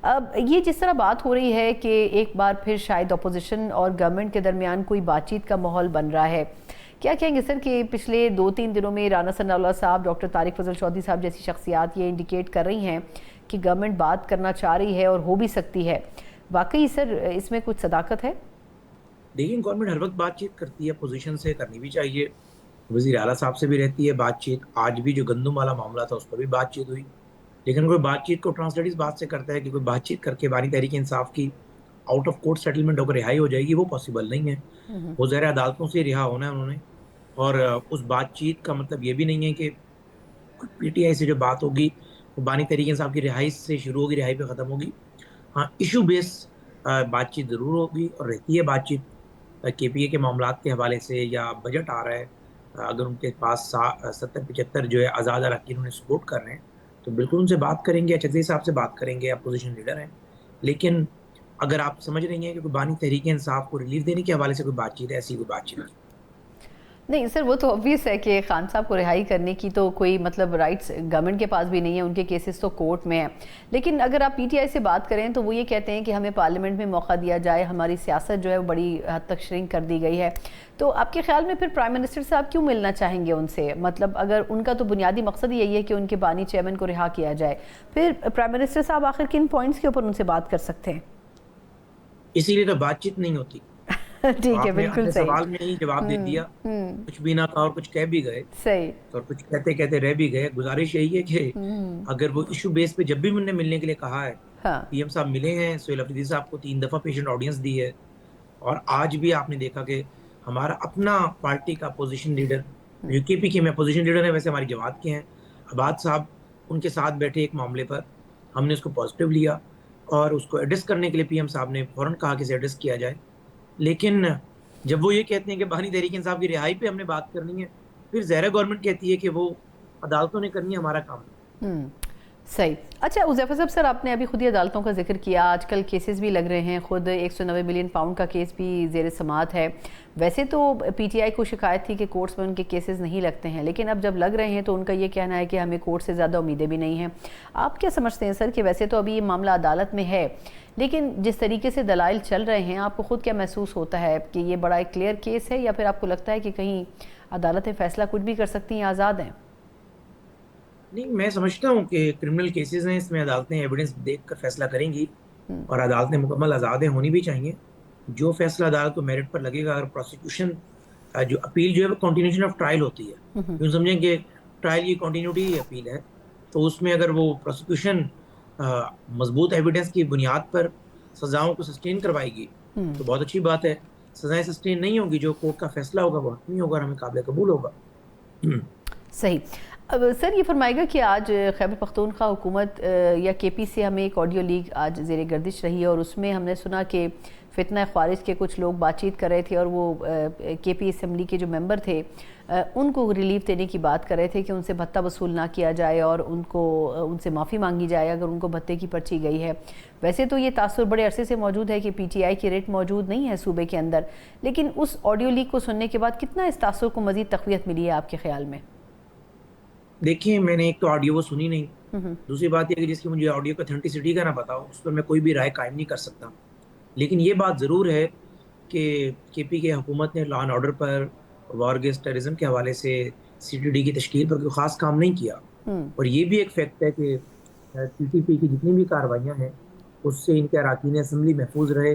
اب یہ جس طرح بات ہو رہی ہے کہ ایک بار پھر شاید اپوزیشن اور گورنمنٹ کے درمیان کوئی بات چیت کا ماحول بن رہا ہے، کیا کہیں گے سر کہ پچھلے 2-3 دنوں میں رانا ثناء اللہ صاحب، ڈاکٹر طارق فضل چودھری صاحب جیسی شخصیات یہ انڈیکیٹ کر رہی ہیں کہ گورنمنٹ بات کرنا چاہ رہی ہے اور ہو بھی سکتی ہے، واقعی سر اس میں کچھ صداقت ہے؟ دیکھیں گورنمنٹ ہر وقت بات چیت کرتی ہے، اپوزیشن سے کرنی بھی چاہیے، وزیر اعلیٰ صاحب سے بھی رہتی ہے بات چیت. آج بھی جو گندم والا معاملہ تھا اس پر بھی بات چیت ہوئی، لیکن کوئی بات چیت کو ٹرانسلیٹ اس بات سے کرتا ہے کہ کوئی بات چیت کر کے بانی تحریک انصاف کی آؤٹ آف کورٹ سیٹلمنٹ ہو کر رہائی ہو جائے گی، وہ پاسبل نہیں ہے. وہ زیر عدالتوں سے رہا ہونا ہے انہوں نے. اور اس بات چیت کا مطلب یہ بھی نہیں ہے کہ پی ٹی آئی سے جو بات ہوگی وہ بانی تحریک انصاف کی رہائی سے شروع ہوگی، رہائی پہ ختم ہوگی. ہاں، ایشو بیس بات چیت ضرور ہوگی اور رہتی ہے بات چیت. کے پی اے کے معاملات کے حوالے سے یا بجٹ آ رہا ہے، اگر ان کے پاس 70-75 جو ہے آزاد اراکین انہیں سپورٹ کر رہے ہیں تو بالکل ان سے بات کریں گے، چودھری صاحب سے بات کریں گے، اپوزیشن لیڈر ہیں. لیکن اگر آپ سمجھ رہی ہیں کہ کوئی بانی تحریک انصاف کو ریلیف دینے کے حوالے سے کوئی بات چیت ہے، ایسی کوئی بات چیت نہیں. نہیں سر، وہ تو obvious ہے کہ خان صاحب کو رہائی کرنے کی تو کوئی مطلب رائٹس گورنمنٹ کے پاس بھی نہیں ہے، ان کے کیسز تو کورٹ میں ہیں. لیکن اگر آپ پی ٹی آئی سے بات کریں تو وہ یہ کہتے ہیں کہ ہمیں پارلیمنٹ میں موقع دیا جائے، ہماری سیاست جو ہے وہ بڑی حد تک شرنک کر دی گئی ہے. تو آپ کے خیال میں پھر پرائم منسٹر صاحب کیوں ملنا چاہیں گے ان سے؟ مطلب اگر ان کا تو بنیادی مقصد یہی ہے کہ ان کے بانی چیئرمین کو رہا کیا جائے، پھر پرائم منسٹر صاحب آخر کن پوائنٹس کے اوپر ان سے بات کر سکتے ہیں؟ اسی لیے تو بات چیت نہیں ہوتی. ٹھیک ہے، آپ نے بالکل اپنے صحیح. سوال میں ہی جواب دے دیا. کچھ بھی نہ کہا اور کچھ کہہ بھی گئے صحیح. اور کچھ کہتے کہتے رہ بھی گئے. گزارش یہی ہے کہ اگر وہ ایشو بیس پہ جب بھی میں نے ملنے کے لیے کہا ہے، ہاں. پی ایم صاحب ملے ہیں، سہیل افریدی صاحب کو 3 دفعہ پیشنٹ آڈینس دی ہے. اور آج بھی آپ نے دیکھا کہ ہمارا اپنا پارٹی کا اپوزیشن لیڈر، یو کے پی کے میں اپوزیشن لیڈر ہیں، ویسے ہماری جماعت کے ہیں، عباد صاحب، ان کے ساتھ بیٹھے ایک معاملے پر. ہم نے اس کو پازیٹیو لیا اور اس کو ایڈریس کرنے کے لیے پی ایم صاحب نے فوراً کہا کہ اسے ایڈریس کیا جائے. لیکن جب وہ یہ کہتے ہیں کہ بانی تحریک انصاف کی رہائی پہ ہم نے بات کرنی ہے، پھر ظاہر گورنمنٹ کہتی ہے کہ وہ عدالتوں نے کرنی ہے، ہمارا کام نہیں. صحیح. اچھا حذیفہ صاحب، سر آپ نے ابھی خود ہی عدالتوں کا ذکر کیا، آج کل کیسز بھی لگ رہے ہیں، خود 190 ملین پاؤنڈ کا کیس بھی زیر سماعت ہے. ویسے تو پی ٹی آئی کو شکایت تھی کہ کورٹس میں ان کے کیسز نہیں لگتے ہیں، لیکن اب جب لگ رہے ہیں تو ان کا یہ کہنا ہے کہ ہمیں کورٹ سے زیادہ امیدیں بھی نہیں ہیں. آپ کیا سمجھتے ہیں سر کہ ویسے تو ابھی یہ معاملہ عدالت میں ہے، لیکن جس طریقے سے دلائل چل رہے ہیں، آپ کو خود کیا محسوس ہوتا ہے کہ یہ بڑا ایک کلیئر کیس ہے، یا پھر آپ کو لگتا ہے کہ کہیں عدالتیں فیصلہ کچھ بھی کر سکتی ہیں، آزاد ہیں؟ نہیں، میں سمجھتا ہوں کہ کرمنل کیسز ہیں، اس میں عدالتیں ایویڈنس دیکھ کر فیصلہ کریں گی اور عدالتیں مکمل آزادیں ہونی بھی چاہیے. جو فیصلہ عدالت کو میرٹ پر لگے گا، اگر پروسیکیوشن جو اپیل جو ہے وہ کنٹینیوشن آف ٹرائل ہوتی ہے، یوں سمجھیں کہ ٹرائل کی کنٹینیوٹی ہی اپیل ہے، تو اس میں اگر وہ پروسیکیوشن مضبوط ایویڈنس کی بنیاد پر سزاؤں کو سسٹین کروائے گی تو بہت اچھی بات ہے. سزائیں سسٹین نہیں ہوگی، جو کورٹ کا فیصلہ ہوگا وہ حتمی ہوگا اور ہمیں قابل قبول ہوگا. صحیح. اب سر یہ فرمائے گا کہ آج خیبر پختونخوا حکومت یا کے پی سے ہمیں ایک آڈیو لیک آج زیر گردش رہی ہے، اور اس میں ہم نے سنا کہ فتنہ خوارج کے کچھ لوگ بات چیت کر رہے تھے، اور وہ کے پی اسمبلی کے جو ممبر تھے ان کو ریلیف دینے کی بات کر رہے تھے کہ ان سے بھتہ وصول نہ کیا جائے اور ان سے معافی مانگی جائے اگر ان کو بھتے کی پرچی گئی ہے. ویسے تو یہ تاثر بڑے عرصے سے موجود ہے کہ پی ٹی آئی کی ریٹ موجود نہیں ہے صوبے کے اندر، لیکن اس آڈیو لیک کو سننے کے بعد کتنا اس تاثر کو مزید تقویت ملی ہے آپ کے خیال میں؟ دیکھیں، میں نے ایک تو آڈیو وہ سنی نہیں، دوسری بات یہ کہ جس کی مجھے آڈیو کا اتھینٹسٹی کا نہ پتا ہو اس پر میں کوئی بھی رائے قائم نہیں کر سکتا. لیکن یہ بات ضرور ہے کہ کے پی کے حکومت نے لا اینڈ آرڈر پر، وار اگینسٹ ٹیررزم کے حوالے سے سی ٹی ڈی کی تشکیل پر کوئی خاص کام نہیں کیا. اور یہ بھی ایک فیکٹ ہے کہ ٹی ٹی پی کی جتنی بھی کارروائیاں ہیں اس سے ان کے اراکین اسمبلی محفوظ رہے،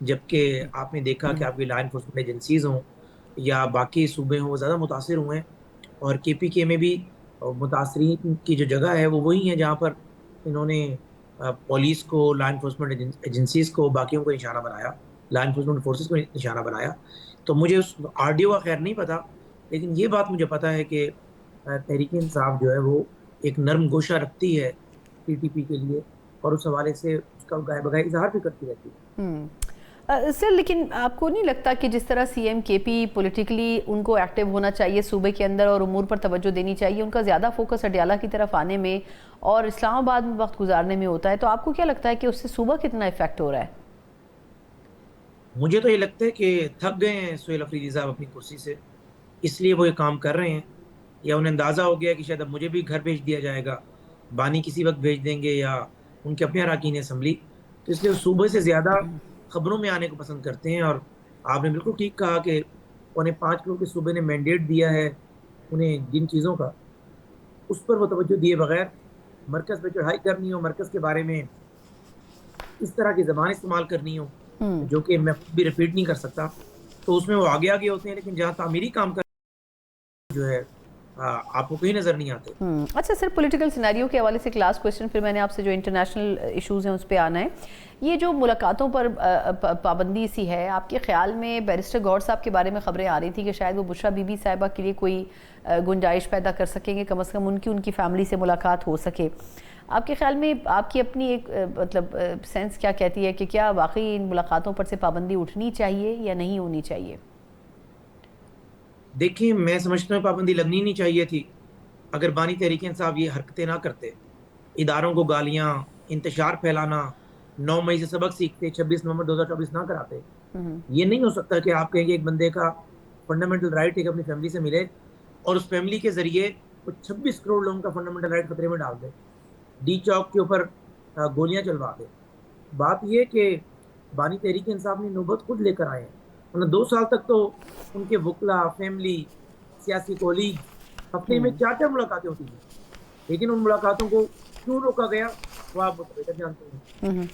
جبکہ آپ نے دیکھا کہ آپ کی لا انفورسمنٹ ایجنسیز ہوں یا باقی صوبے ہوں وہ زیادہ متاثر ہوئے ہیں. اور کے پی کے میں بھی متاثرین کی جو جگہ ہے وہ وہی ہے جہاں پر انہوں نے پولیس کو، لا انفورسمنٹ ایجنسیز کو، باقیوں کو نشانہ بنایا، لا انفورسمنٹ فورسز کو نشانہ بنایا. تو مجھے اس آڈیو کا خیر نہیں پتا، لیکن یہ بات مجھے پتا ہے کہ تحریک انصاف جو ہے وہ ایک نرم گوشہ رکھتی ہے ٹی ٹی پی کے لیے، اور اس حوالے سے اس کا گائے بگائے اظہار بھی کرتی رہتی ہے. سر لیکن آپ کو نہیں لگتا کہ جس طرح سی ایم کے پی پولیٹیکلی ان کو ایکٹیو ہونا چاہیے صوبے کے اندر اور امور پر توجہ دینی چاہیے، ان کا زیادہ فوکس اڈیالہ کی طرف آنے میں اور اسلام آباد میں وقت گزارنے میں ہوتا ہے، تو آپ کو کیا لگتا ہے کہ اس سے صوبہ کتنا افیکٹ ہو رہا ہے؟ مجھے تو یہ لگتا ہے کہ تھک گئے ہیں سہیل افریدی صاحب اپنی کرسی سے، اس لیے وہ یہ کام کر رہے ہیں. یا انہیں اندازہ ہو گیا کہ شاید اب مجھے بھی گھر بھیج دیا جائے گا، بانی کسی وقت بھیج دیں گے یا ان کے اپنے اراکین اسمبلی، تو اس لیے وہ صوبے سے زیادہ خبروں میں آنے کو پسند کرتے ہیں. اور آپ نے بالکل ٹھیک کہا کہ 5.25 کروڑ کے صوبے نے مینڈیٹ دیا ہے انہیں جن چیزوں کا، اس پر وہ توجہ دیے بغیر مرکز پہ چڑھائی کرنی ہو، مرکز کے بارے میں اس طرح کی زبان استعمال کرنی ہو جو کہ میں خود بھی ریپیٹ نہیں کر سکتا، تو اس میں وہ آگے آگے ہوتے ہیں. لیکن جہاں تعمیری کام کا جو ہے آپ کو کہیں نظر نہیں آتے. اچھا سر، پولیٹیکل سیناریو کے حوالے سے ایک لاسٹ کویسچن، پھر میں نے آپ سے جو انٹرنیشنل ایشوز ہیں اس پہ آنا ہے. یہ جو ملاقاتوں پر پابندی سی ہے، آپ کے خیال میں بیرسٹر گور صاحب کے بارے میں خبریں آ رہی تھی کہ شاید وہ بشرا بی بی صاحبہ کے لیے کوئی گنجائش پیدا کر سکیں گے، کم از کم ان کی فیملی سے ملاقات ہو سکے. آپ کے خیال میں آپ کی اپنی ایک مطلب سینس کیا کہتی ہے کہ کیا واقعی ان ملاقاتوں پر سے پابندی اٹھنی چاہیے یا نہیں ہونی چاہیے؟ دیکھیں، میں سمجھتا ہوں پابندی لگنی نہیں چاہیے تھی اگر بانی تحریک انصاف یہ حرکتیں نہ کرتے. اداروں کو گالیاں، انتشار پھیلانا، 9 مئی سے سبق سیکھتے، 26 نومبر 2024 نہ کراتے. یہ نہیں ہو سکتا کہ آپ کہیں کہ ایک بندے کا فنڈامنٹل رائٹ ایک اپنی فیملی سے ملے اور اس فیملی کے ذریعے وہ 26 کروڑ لوگوں کا فنڈامنٹل رائٹ خطرے میں ڈال دے، ڈی چوک کے اوپر گولیاں چلوا دے. بات یہ کہ بانی تحریک انصاف نے نوبت خود لے کر آئے ہیں. 2 سال تک تو ان کے وکلا، فیملی، سیاسی کولیگ ہفتے میں 4 ملاقاتیں ہوتی تھیں، لیکن ان ملاقاتوں کو کیوں روکا گیا وہ آپ بہتر جانتے ہیں.